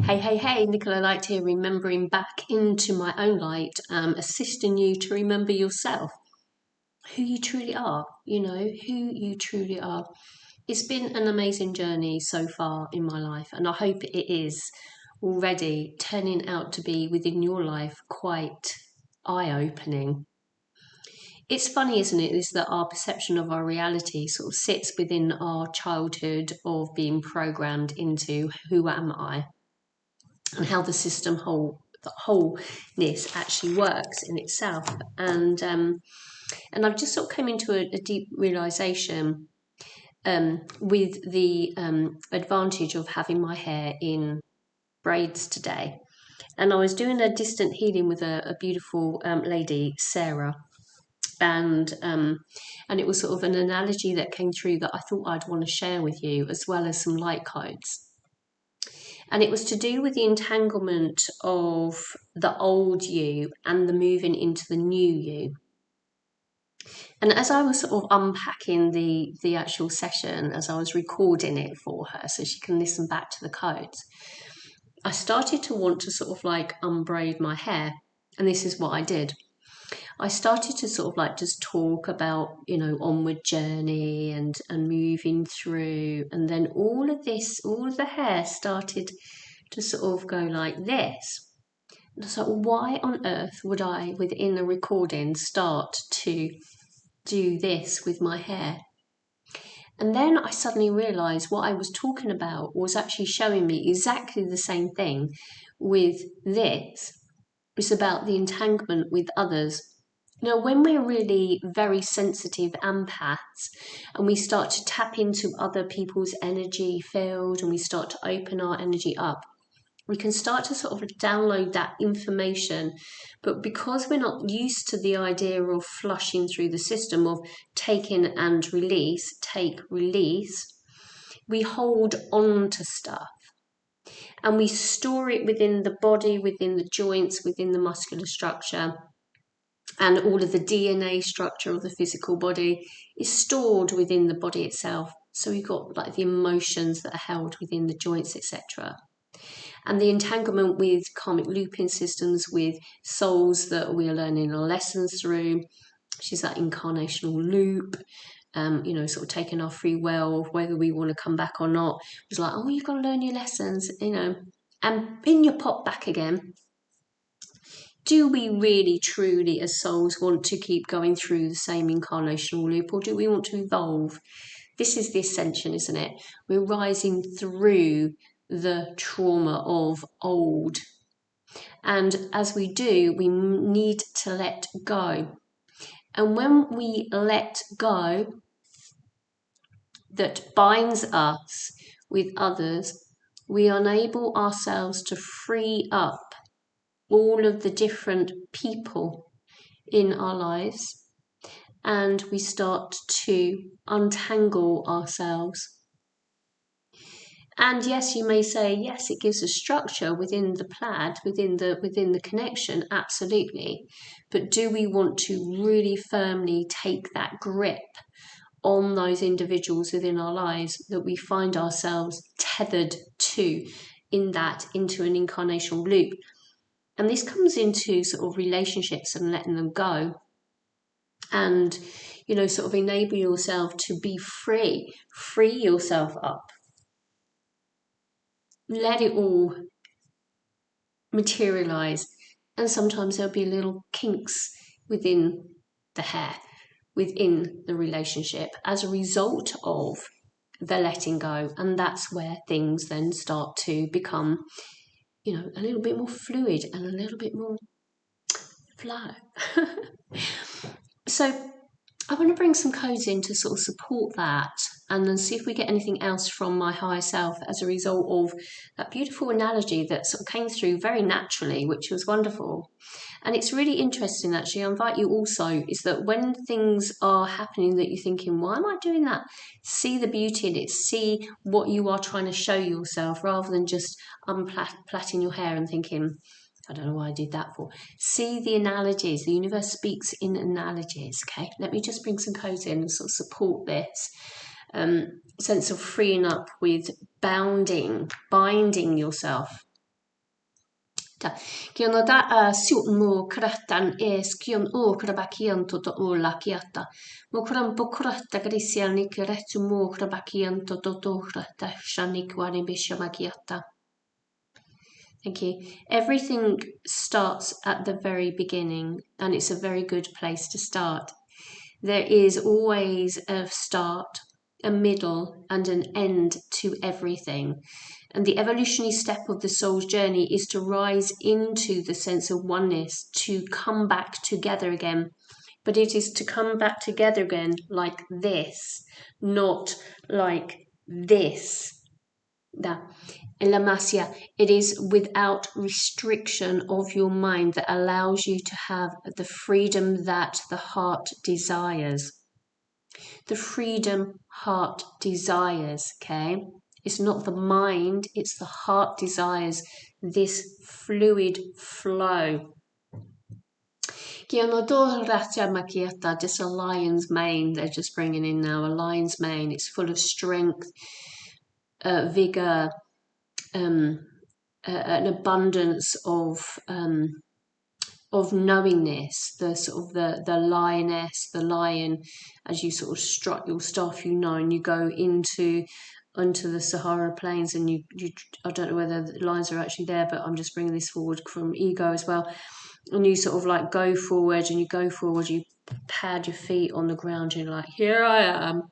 Hey, hey, hey, Nicola Light here, remembering back into my own light, assisting you to remember yourself, who you truly are, who you truly are. It's been an amazing journey so far in my life, and I hope it is already turning out to be within your life quite eye-opening. It's funny, isn't it, is that our perception of our reality sort of sits within our childhood of being programmed into who am I? And how the system the wholeness actually works in itself. And I've just sort of come into a deep realization with the advantage of having my hair in braids today. And I was doing a distant healing with a beautiful lady, Sarah, and it was sort of an analogy that came through that I thought I'd want to share with you, as well as some light codes. And it was to do with the entanglement of the old you and the moving into the new you. And as I was sort of unpacking the actual session, as I was recording it for her so she can listen back to the codes, I started to want to sort of like unbraid my hair. And this is what I did. I started to sort of like just talk about, onward journey and moving through. And then all of the hair started to sort of go like this. So why on earth would I, within a recording, start to do this with my hair? And then I suddenly realised what I was talking about was actually showing me exactly the same thing with this. It's about the entanglement with others. When we're really very sensitive empaths and we start to tap into other people's energy field and we start to open our energy up, we can start to sort of download that information. But because we're not used to the idea of flushing through the system of taking and release, take, release, we hold on to stuff and we store it within the body, within the joints, within the muscular structure. And all of the DNA structure of the physical body is stored within the body itself. So we've got like the emotions that are held within the joints, etc. And the entanglement with karmic looping systems, with souls that we are learning our lessons through, which is that incarnational loop, sort of taking our free will, whether we want to come back or not. It's like, oh, you've got to learn your lessons, and pin your pot back again. Do we really, truly, as souls, want to keep going through the same incarnational loop, or do we want to evolve? This is the ascension, isn't it? We're rising through the trauma of old. And as we do, we need to let go. And when we let go, that binds us with others, we enable ourselves to free up all of the different people in our lives, and we start to untangle ourselves. And yes, you may say, yes, it gives a structure within the plaid, within the connection, absolutely. But do we want to really firmly take that grip on those individuals within our lives that we find ourselves tethered to into an incarnational loop? And this comes into sort of relationships and letting them go. And, sort of enable yourself to be free yourself up. Let it all materialize. And sometimes there'll be little kinks within the hair, within the relationship as a result of the letting go. And that's where things then start to become, a little bit more fluid and a little bit more flow. So I want to bring some codes in to sort of support that, and then see if we get anything else from my higher self as a result of that beautiful analogy that sort of came through very naturally, which was wonderful. And it's really interesting, actually. I invite you also, is that when things are happening that you're thinking, why am I doing that? See the beauty in it. See what you are trying to show yourself, rather than just unplaiting your hair and thinking, I don't know why I did that for. See the analogies. The universe speaks in analogies, okay? Let me just bring some codes in and sort of support this sense of freeing up with binding yourself Kion o da siut mo kratan es kion o krabakian to o lakiata. Mo kram bo krata grisia ni kretu mo krabakian to krata shanik wani bishamakiata. Thank you. Everything starts at the very beginning, and it's a very good place to start. There is always a start, a middle, and an end to everything. And the evolutionary step of the soul's journey is to rise into the sense of oneness, to come back together again. But it is to come back together again like this, not like this. It is without restriction of your mind that allows you to have the freedom that the heart desires. The freedom heart desires, okay? It's not the mind, it's the heart desires this fluid flow. Just a lion's mane, they're just bringing in now, a lion's mane. It's full of strength, vigor, an abundance of knowingness, the sort of the lioness, the lion, as you sort of strut your staff, and you go into the Sahara Plains, and you I don't know whether the lions are actually there, but I'm just bringing this forward from ego as well. And you sort of like go forward, and you pad your feet on the ground, and you're like, here I am.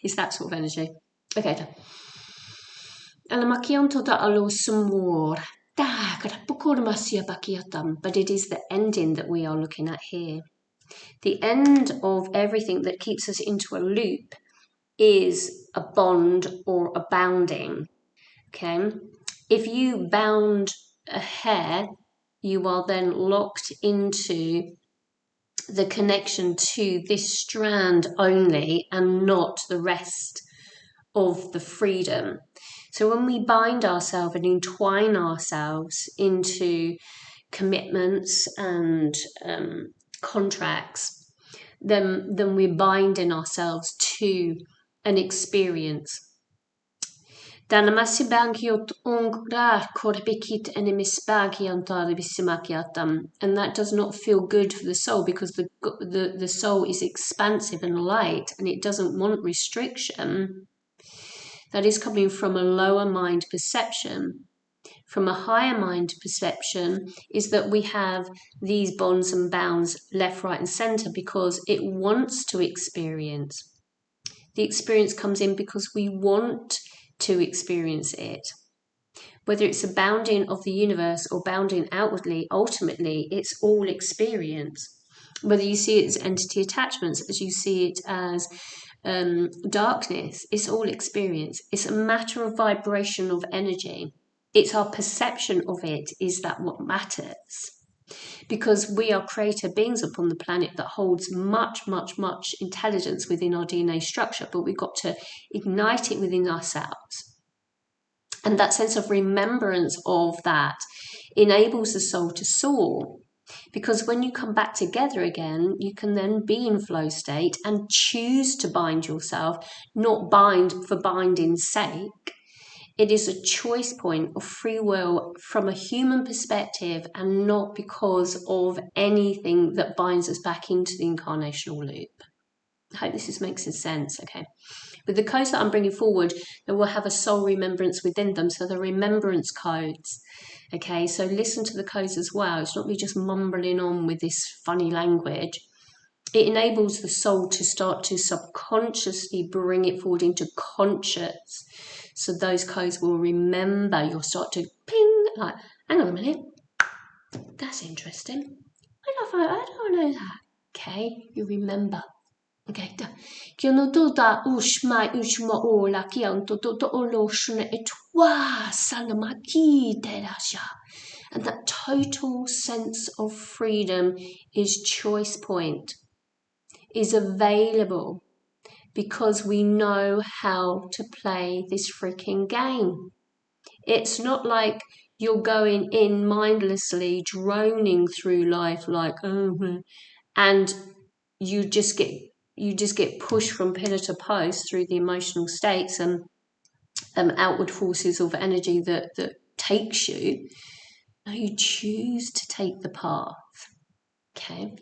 It's that sort of energy. Okay. But it is the ending that we are looking at here. The end of everything that keeps us into a loop is a bond or a bounding. Okay? If you bound a hair, you are then locked into the connection to this strand only and not the rest of the freedom. So when we bind ourselves and entwine ourselves into commitments and contracts, then we're binding ourselves to an experience. And that does not feel good for the soul, because the soul is expansive and light, and it doesn't want restriction. That is coming from a lower mind perception. From a higher mind perception is that we have these bonds and bounds left, right, and center because it wants to experience. The experience comes in because we want to experience it. Whether it's a bounding of the universe or bounding outwardly, ultimately, it's all experience. Whether you see it as entity attachments, as you see it as darkness, it's all experience. It's a matter of vibration of energy. It's our perception of it is that what matters. Because we are creator beings upon the planet that holds much, much, much intelligence within our DNA structure, but we've got to ignite it within ourselves. And that sense of remembrance of that enables the soul to soar. Because when you come back together again, you can then be in flow state and choose to bind yourself, not bind for binding's sake. It is a choice point of free will from a human perspective, and not because of anything that binds us back into the incarnational loop. I hope this makes sense, okay? With the codes that I'm bringing forward, they will have a soul remembrance within them, so the remembrance codes. Okay, so listen to the codes as well. It's not me just mumbling on with this funny language. It enables the soul to start to subconsciously bring it forward into conscious. So those codes will remember. You'll start to ping, like, hang on a minute. That's interesting. I don't know that. Okay, you remember. Okay, and that total sense of freedom is choice point, is available, because we know how to play this freaking game. It's not like you're going in mindlessly, droning through life like, and you just get pushed from pillar to post through the emotional states and outward forces of energy that takes you. Now you choose to take the path. Okay.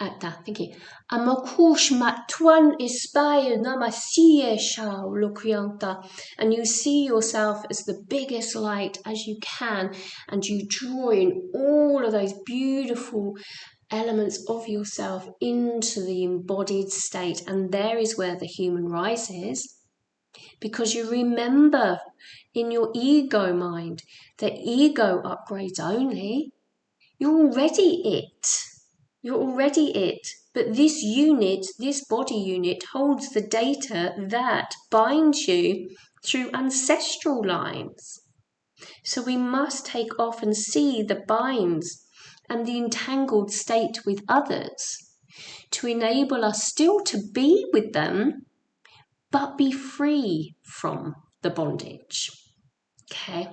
At that, thank you. Amakush matwan ispire namasie shao lokrianta. And you see yourself as the biggest light as you can, and you draw in all of those beautiful elements of yourself into the embodied state. And there is where the human rises. Because you remember in your ego mind that ego upgrades only. You're already it. You're already it. But this unit, this body unit, holds the data that binds you through ancestral lines. So we must take off and see the binds and the entangled state with others to enable us still to be with them, but be free from the bondage. Okay.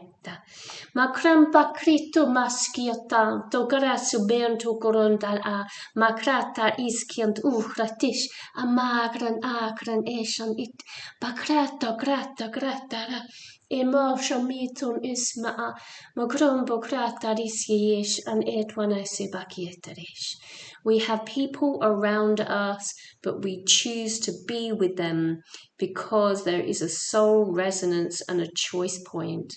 Makrampa krito maskiata to grasu bento korondal a makrata iskiant uhratish a magran akran eshan it bakrata grata gratara emotion mitun isma a magrumbo grata riskiesh and etwanese bakieterish. We have people around us, but we choose to be with them because there is a soul resonance and a choice point.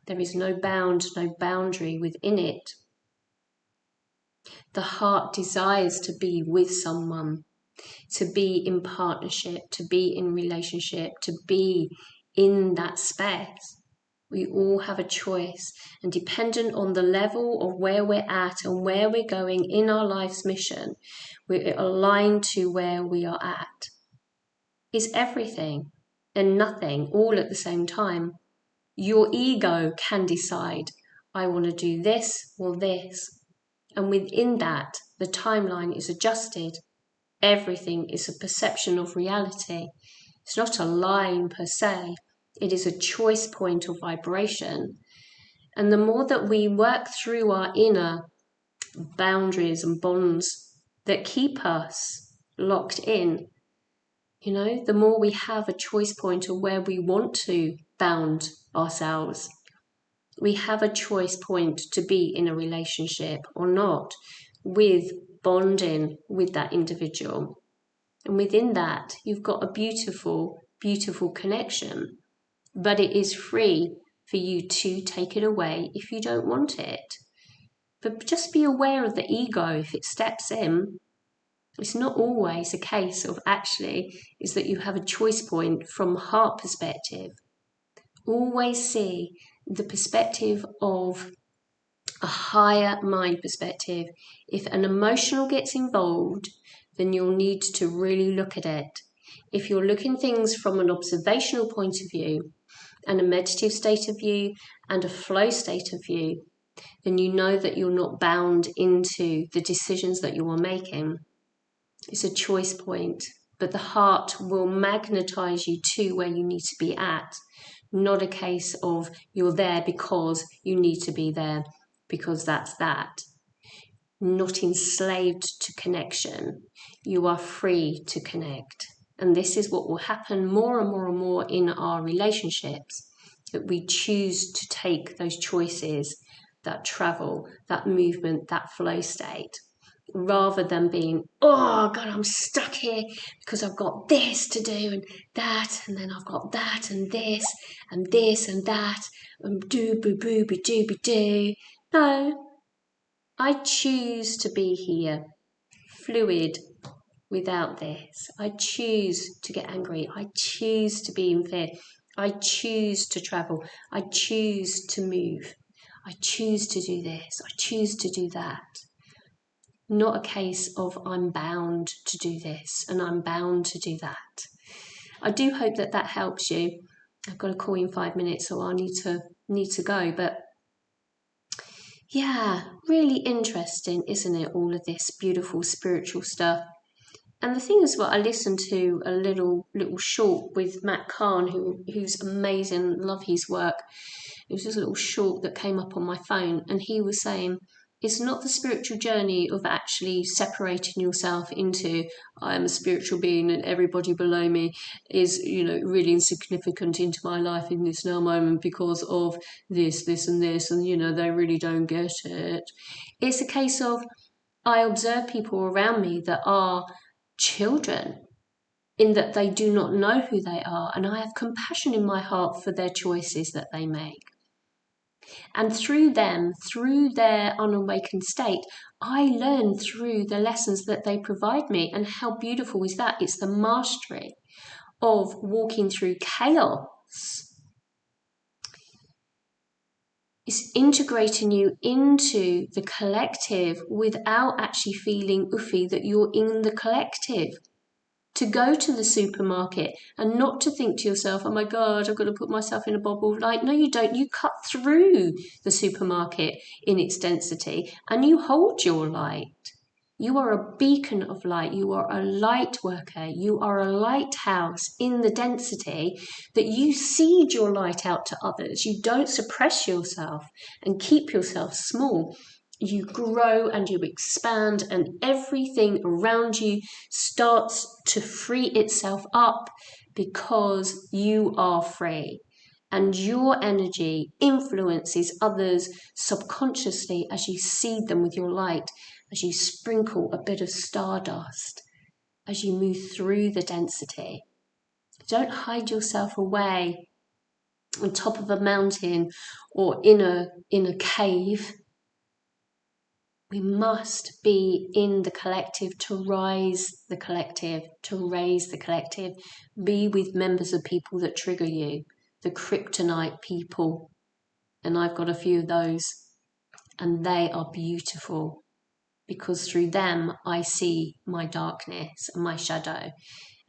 There is no bound, no boundary within it. The heart desires to be with someone, to be in partnership, to be in relationship, to be in that space. We all have a choice, and dependent on the level of where we're at and where we're going in our life's mission, we're aligned to where we are at. It's everything and nothing all at the same time. Your ego can decide, I want to do this or this. And within that, the timeline is adjusted. Everything is a perception of reality. It's not a line per se. It is a choice point of vibration. And the more that we work through our inner boundaries and bonds that keep us locked in, the more we have a choice point of where we want to bound ourselves. We have a choice point to be in a relationship or not, with bonding with that individual. And within that, you've got a beautiful, beautiful connection. But it is free for you to take it away if you don't want it. But just be aware of the ego if it steps in. It's not always a case of actually is that you have a choice point from a heart perspective. Always see the perspective of a higher mind perspective. If an emotional gets involved, then you'll need to really look at it. If you're looking things from an observational point of view, and a meditative state of view, and a flow state of view, then you know that you're not bound into the decisions that you are making. It's a choice point, but the heart will magnetize you to where you need to be at. Not a case of you're there because you need to be there, because that's that. Not enslaved to connection. You are free to connect. And this is what will happen more and more and more in our relationships, that we choose to take those choices, that travel, that movement, that flow state, rather than being, oh God, I'm stuck here because I've got this to do and that, and then I've got that and this and this and that, and do boo boo be do be do. No, I choose to be here, fluid, without this. I choose to get angry. I choose to be in fear. I choose to travel. I choose to move. I choose to do this. I choose to do that. Not a case of I'm bound to do this and I'm bound to do that. I do hope that that helps you. I've got a call in 5 minutes, so I need to go. But yeah, really interesting, isn't it? All of this beautiful spiritual stuff. And the thing is, I listened to a little short with Matt Kahn, who's amazing, love his work. It was just a little short that came up on my phone, and he was saying It's not the spiritual journey of actually separating yourself into, I am a spiritual being and everybody below me is, really insignificant into my life in this now moment because of this, and this, and, they really don't get it. It's a case of, I observe people around me that are children, in that they do not know who they are, and I have compassion in my heart for their choices that they make. And through them, through their unawakened state, I learn through the lessons that they provide me. And how beautiful is that? It's the mastery of walking through chaos. It's integrating you into the collective without actually feeling uffy that you're in the collective. To go to the supermarket and not to think to yourself, oh my God, I've got to put myself in a bubble. Like, no, you don't. You cut through the supermarket in its density and you hold your light. You are a beacon of light. You are a light worker. You are a lighthouse in the density that you seed your light out to others. You don't suppress yourself and keep yourself small. You grow and you expand, and everything around you starts to free itself up because you are free. And your energy influences others subconsciously as you seed them with your light, as you sprinkle a bit of stardust, as you move through the density. Don't hide yourself away on top of a mountain or in a cave. We must be in the collective to rise the collective, to raise the collective. Be with members of people that trigger you, the kryptonite people. And I've got a few of those. And they are beautiful because through them I see my darkness and my shadow.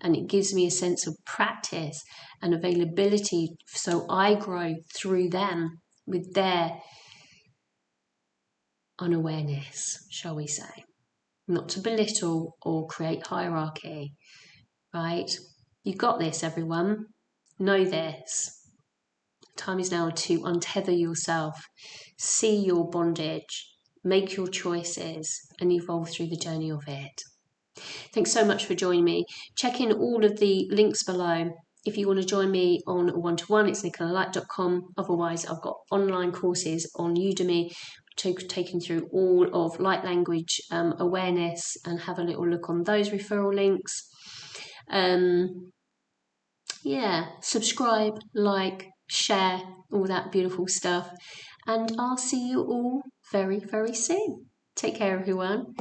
And it gives me a sense of practice and availability. So I grow through them with their unawareness, shall we say. Not to belittle or create hierarchy, right? You got this, everyone. Know this. Time is now to untether yourself, see your bondage, make your choices, and evolve through the journey of it. Thanks so much for joining me. Check in all of the links below. If you want to join me on a one-to-one, it's nicolalight.com. Otherwise, I've got online courses on Udemy taking through all of light language awareness, and have a little look on those referral links. Subscribe, like, share, all that beautiful stuff. And I'll see you all very, very soon. Take care, everyone.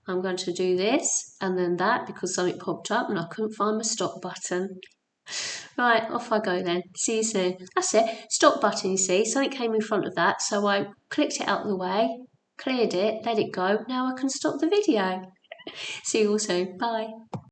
I'm going to do this and then that because something popped up and I couldn't find my stop button. Right, off I go then. See you soon. That's it. Stop button, you see. Something came in front of that, so I clicked it out of the way, cleared it, let it go. Now I can stop the video. See you all soon. Bye.